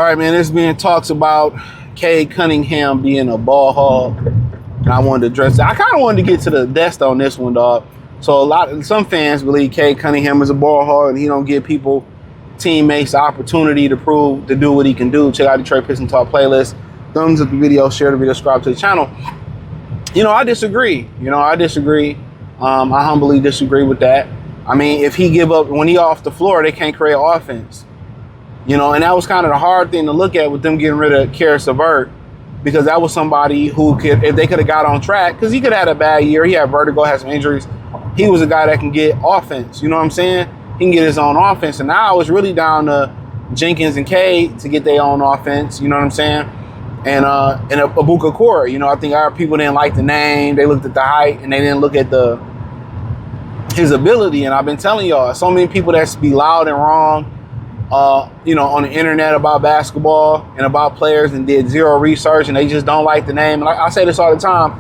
right, man, there's been talks about Cade Cunningham being a ball hog, and I wanted to address that. I kind of wanted to get to the depth on this one, dog. So some fans believe Cade Cunningham is a ball hog, and he don't give teammates, the opportunity to do what he can do. Check out the Detroit Piston Talk playlist. Thumbs up the video, share the video, subscribe to the channel. I disagree. I humbly disagree with that. I mean, if he give up when he off the floor, they can't create offense. And that was kind of the hard thing to look at with them getting rid of Karis LeVert, because that was somebody who could, if they could have got on track, because he could have had a bad year. He had vertigo, had some injuries. He was a guy that can get offense. You know what I'm saying? He can get his own offense. And now it's really down to Jenkins and Cade to get their own offense. You know what I'm saying? And Abuka Core. I think our people didn't like the name. They looked at the height and they didn't look at his ability. And I've been telling y'all, so many people that be loud and wrong, on the internet about basketball and about players and did zero research and they just don't like the name. And I say this all the time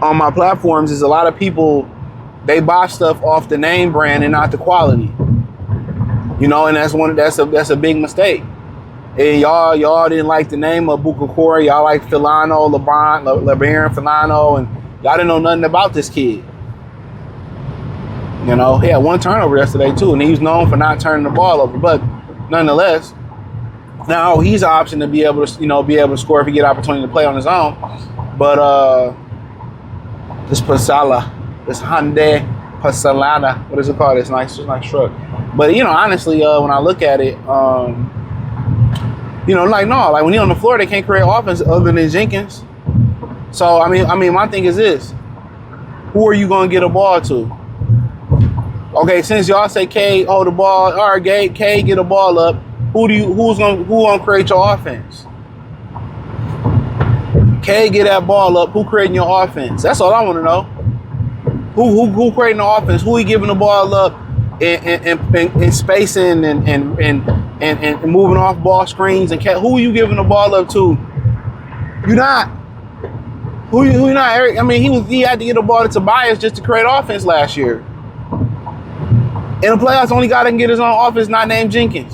on my platforms, is a lot of people, they buy stuff off the name brand and not the quality. And that's a big mistake. And y'all didn't like the name of Abuka Core. Y'all like LeBaron Filano, and y'all didn't know nothing about this kid. He had one turnover yesterday too, and he was known for not turning the ball over. But nonetheless, now he's an option to be able to score if he get opportunity to play on his own. But this Hyundai Pasalana, what is it called? It's nice truck. But honestly, when I look at it, when he on the floor, they can't create offense other than Jenkins. So I mean, my thing is this: who are you gonna get a ball to? Okay, since y'all say Cade hold the ball, all right, Cade get a ball up. Who's gonna create your offense? Cade get that ball up. Who creating your offense? That's all I want to know. Who creating the offense? Who he giving the ball up and spacing and moving off ball screens and who are you giving the ball up to? You're not. Who you not, Eric? I mean, he had to get the ball to Tobias just to create offense last year. In the playoffs, only guy that can get his own offense not named Jenkins.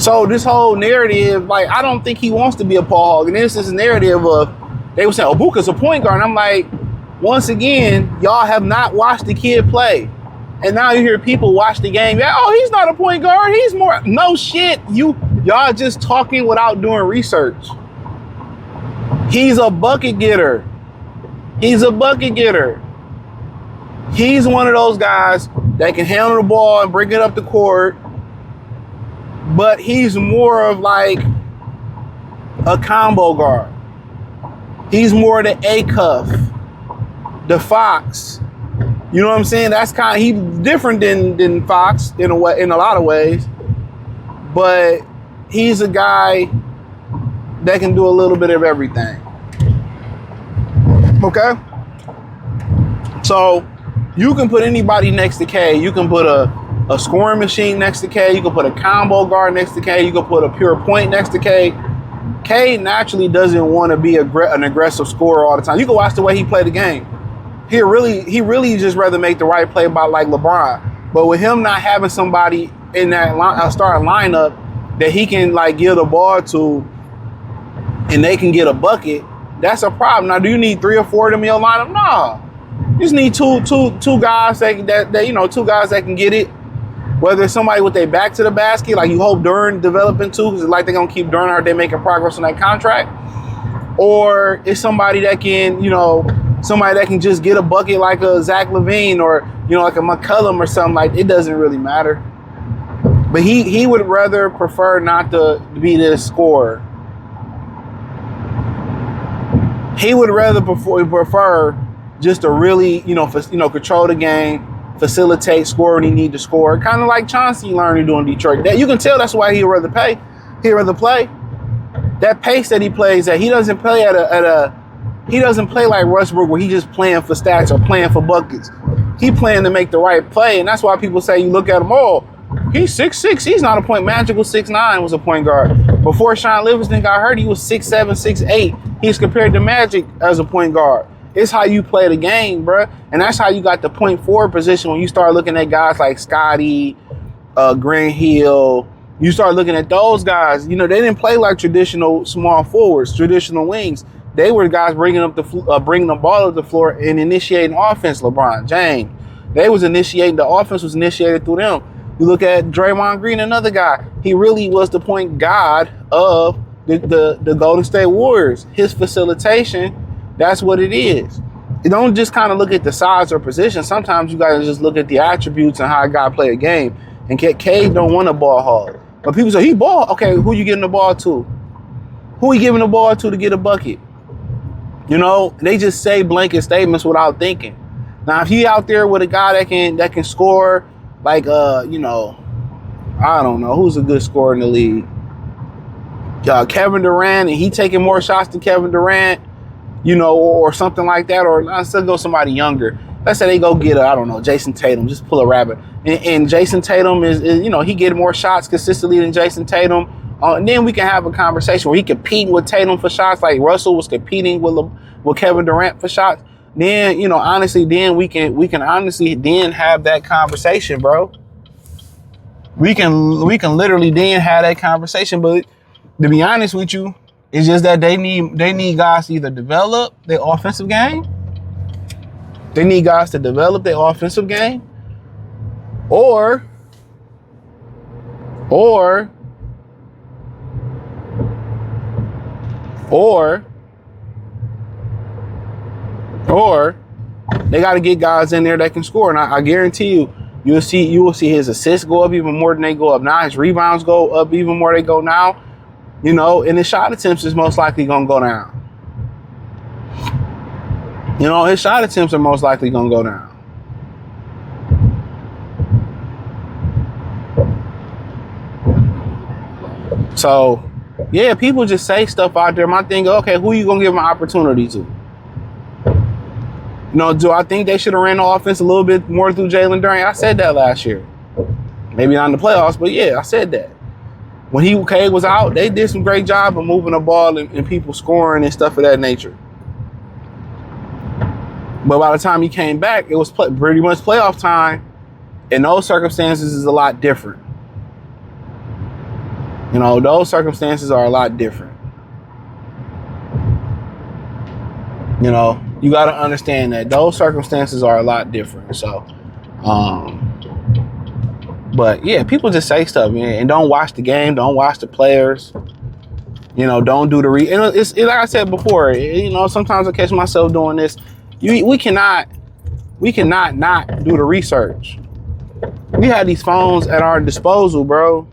So this whole narrative, I don't think he wants to be a ball hog. And this is a narrative of, they were saying, Abuka's a point guard. And I'm like, once again, y'all have not watched the kid play. And now you hear people watch the game. He's not a point guard. He's more. No shit. Y'all just talking without doing research. He's a bucket getter. He's one of those guys that can handle the ball and bring it up the court. But he's more of like a combo guard. He's more the A-cuff, the Fox. You know what I'm saying? That's he's different than Fox in a lot of ways. But he's a guy that can do a little bit of everything. Okay? So you can put anybody next to Cade. You can put a scoring machine next to Cade. You can put a combo guard next to Cade. You can put a pure point next to Cade. Cade naturally doesn't want to be an aggressive scorer all the time. You can watch the way he played the game. He really just rather make the right play about like LeBron. But with him not having somebody in that starting lineup that he can give the ball to and they can get a bucket, that's a problem. Now, do you need 3 or 4 of them in your lineup? No. You just need two guys two guys that can get it. Whether it's somebody with their back to the basket, like you hope Durant developing too, because they're going to keep Durant or they're making progress on that contract. Or it's somebody that can, somebody that can just get a bucket like a Zach LaVine or, like a McCollum or something. It doesn't really matter. But he would rather prefer not to be this scorer. He would rather prefer just to really, control the game, facilitate, score when he need to score. Kind of like Chauncey learned to do in Detroit. You can tell that's why he'd rather play. That pace that he plays at, he doesn't play he doesn't play like Westbrook where he's just playing for stats or playing for buckets. He playing to make the right play, and that's why people say you look at him, he's 6'6". He's not a point. Magical 6'9" was a point guard. Before Sean Livingston got hurt, he was 6'7", 6'8". He's compared to Magic as a point guard. It's how you play the game, bruh. And that's how you got the point forward position when you start looking at guys like Scotty, Grant Hill, You start looking at those guys. You know, they didn't play like traditional small forwards, traditional wings. They were guys bringing the ball up the floor and initiating offense. LeBron James, they was initiating the offense was initiated through them. You look at Draymond Green, another guy. He really was the point guard of the Golden State Warriors. His facilitation, that's what it is. You don't just kind of look at the size or position. Sometimes you gotta just look at the attributes and how a guy play a game. And Cade don't want a ball hog. But people say, he ball. Okay, who you giving the ball to? Who you giving the ball to get a bucket? You know, they just say blanket statements without thinking. Now, if he out there with a guy that can score, like, you know, I don't know, who's a good scorer in the league? Kevin Durant, and he taking more shots than Kevin Durant, you know, or something like that, or let's go somebody younger. Let's say they go get I don't know, Jason Tatum, just pull a rabbit. And Jason Tatum is, you know, he get more shots consistently than Jason Tatum. And then we can have a conversation where he competing with Tatum for shots like Russell was competing with Kevin Durant for shots. Then, you know, honestly, then we can honestly then have that conversation, bro. We can literally then have that conversation. But to be honest with you, it's just that they need guys to either develop their offensive game. They need guys to develop their offensive game, or they got to get guys in there that can score. And I guarantee you will see his assists go up even more than they go up now. His rebounds go up even more than they go now. You know, and his shot attempts is most likely gonna go down. You know, his shot attempts are most likely gonna go down. So, yeah, people just say stuff out there. My thing, okay, who you gonna give an opportunity to? You know, do I think they should have ran the offense a little bit more through Jalen Duren? I said that last year. Maybe not in the playoffs, but yeah, I said that. When Cade was out, they did some great job of moving the ball and people scoring and stuff of that nature. But by the time he came back, it was pretty much playoff time. In those circumstances is a lot different. You know, those circumstances are a lot different. You know, you got to understand that those circumstances are a lot different. So, but yeah, people just say stuff, man, and don't watch the game, don't watch the players. You know, don't do the and it's like I said before. You know, sometimes I catch myself doing this. We cannot not do the research. We have these phones at our disposal, bro.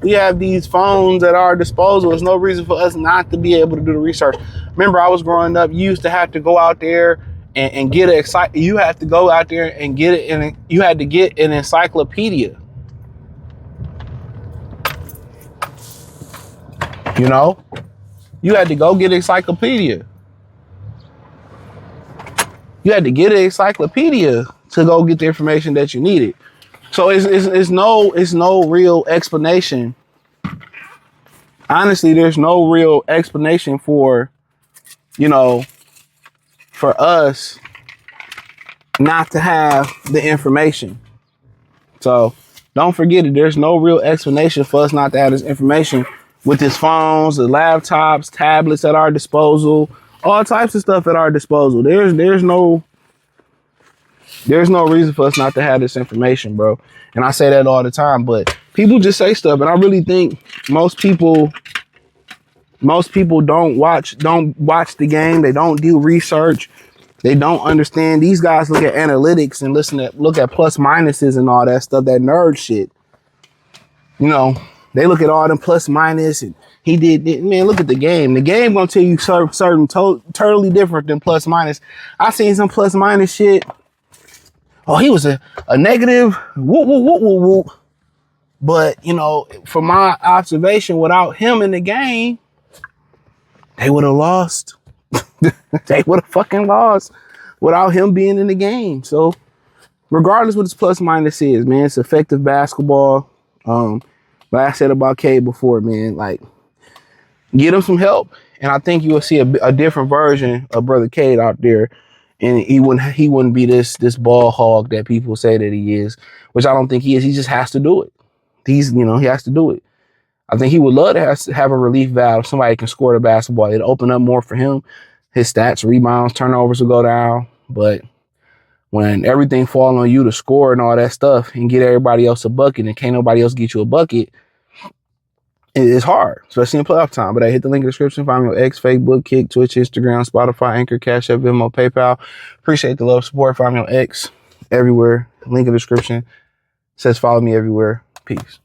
We have these phones at our disposal. There's no reason for us not to be able to do the research. Remember, I was growing up. You used to have to go out there and get you have to go out there and get it, and you had to get an encyclopedia. You know, you had to go get an encyclopedia. You had to get an encyclopedia to go get the information that you needed. So it's no real explanation. Honestly, there's no real explanation for, you know, for us not to have the information. So don't forget it. There's no real explanation for us not to have this information with his phones, the laptops, tablets at our disposal, all types of stuff at our disposal. There's no reason for us not to have this information, bro. And I say that all the time, but people just say stuff. And I really think most people don't watch the game. They don't do research. They don't understand. These guys look at analytics and look at plus minuses and all that stuff, that nerd shit. You know, they look at all them plus minus and he did, man, look at the game. The game gonna tell you certain totally different than plus minus. I seen some plus minus shit. Oh, he was a negative, whoop, whoop, whoop, whoop, whoop. But, you know, from my observation, without him in the game, they would have lost. They would have fucking lost without him being in the game. So, regardless what his plus minus is, man, it's effective basketball. Like I said about Cade before, man, like, get him some help. And I think you will see a different version of Brother Cade out there. And he wouldn't be this ball hog that people say that he is, which I don't think he is. He just has to do it. He has to do it. I think he would love to have a relief valve. Somebody can score the basketball. It'll open up more for him. His stats, rebounds, turnovers will go down. But when everything falls on you to score and all that stuff and get everybody else a bucket and can't nobody else get you a bucket, it's hard, especially in playoff time. But I hit the link in the description. Find me on X, Facebook, Kick, Twitch, Instagram, Spotify, Anchor, Cash App, Venmo, PayPal. Appreciate the love, support. Find me on X, everywhere. Link in the description. Says follow me everywhere. Peace.